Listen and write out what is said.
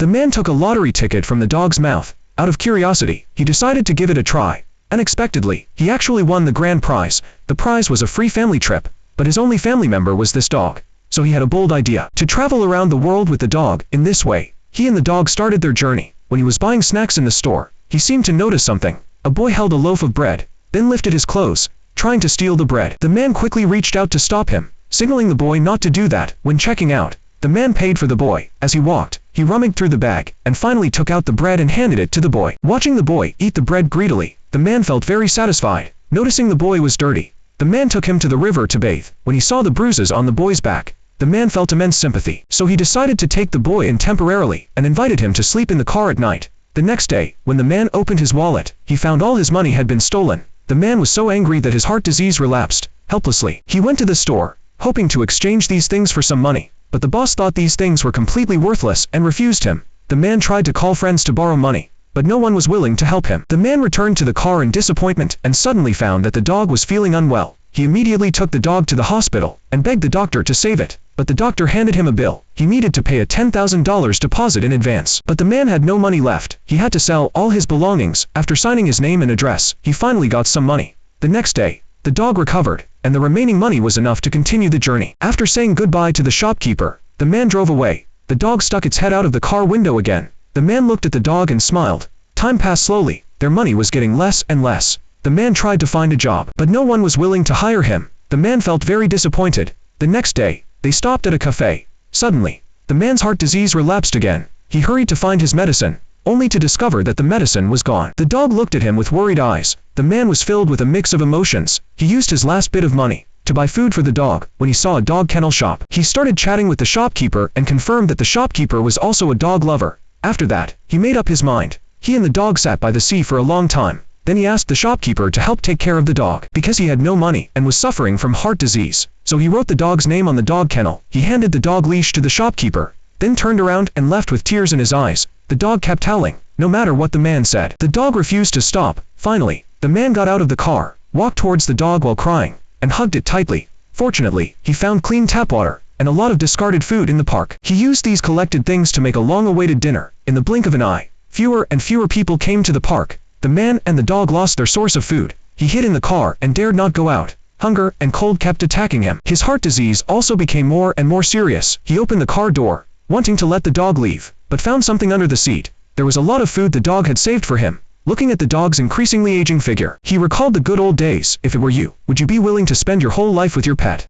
The man took a lottery ticket from the dog's mouth. Out of curiosity, he decided to give it a try. Unexpectedly, he actually won the grand prize. The prize was a free family trip, but his only family member was this dog. So he had a bold idea to travel around the world with the dog. In this way, he and the dog started their journey. When he was buying snacks in the store, he seemed to notice something. A boy held a loaf of bread, then lifted his clothes, trying to steal the bread. The man quickly reached out to stop him, signaling the boy not to do that. When checking out, the man paid for the boy. As he walked, he rummaged through the bag, and finally took out the bread and handed it to the boy. Watching the boy eat the bread greedily, the man felt very satisfied. Noticing the boy was dirty, the man took him to the river to bathe. When he saw the bruises on the boy's back, the man felt immense sympathy. So he decided to take the boy in temporarily, and invited him to sleep in the car at night. The next day, when the man opened his wallet, he found all his money had been stolen. The man was so angry that his heart disease relapsed. Helplessly, he went to the store, hoping to exchange these things for some money. But the boss thought these things were completely worthless and refused him. The man tried to call friends to borrow money, but no one was willing to help him. The man returned to the car in disappointment and suddenly found that the dog was feeling unwell. He immediately took the dog to the hospital and begged the doctor to save it. But the doctor handed him a bill. He needed to pay a $10,000 deposit in advance. But the man had no money left. He had to sell all his belongings. After signing his name and address, he finally got some money. The next day, the dog recovered, and the remaining money was enough to continue the journey. After saying goodbye to the shopkeeper, the man drove away. The dog stuck its head out of the car window again. The man looked at the dog and smiled. Time passed slowly. Their money was getting less and less. The man tried to find a job, but no one was willing to hire him. The man felt very disappointed. The next day, they stopped at a cafe. Suddenly, the man's heart disease relapsed again. He hurried to find his medicine, only to discover that the medicine was gone. The dog looked at him with worried eyes. The man was filled with a mix of emotions. He used his last bit of money to buy food for the dog. When he saw a dog kennel shop, he started chatting with the shopkeeper and confirmed that the shopkeeper was also a dog lover. After that, he made up his mind. He and the dog sat by the sea for a long time. Then he asked the shopkeeper to help take care of the dog, because he had no money and was suffering from heart disease. So he wrote the dog's name on the dog kennel. He handed the dog leash to the shopkeeper, then turned around and left with tears in his eyes. The dog kept howling, no matter what the man said. The dog refused to stop. Finally, the man got out of the car, walked towards the dog while crying, and hugged it tightly. Fortunately, he found clean tap water and a lot of discarded food in the park. He used these collected things to make a long-awaited dinner. In the blink of an eye, fewer and fewer people came to the park. The man and the dog lost their source of food. He hid in the car and dared not go out. Hunger and cold kept attacking him. His heart disease also became more and more serious. He opened the car door, wanting to let the dog leave, but found something under the seat. There was a lot of food the dog had saved for him. Looking at the dog's increasingly aging figure, he recalled the good old days. If it were you, would you be willing to spend your whole life with your pet?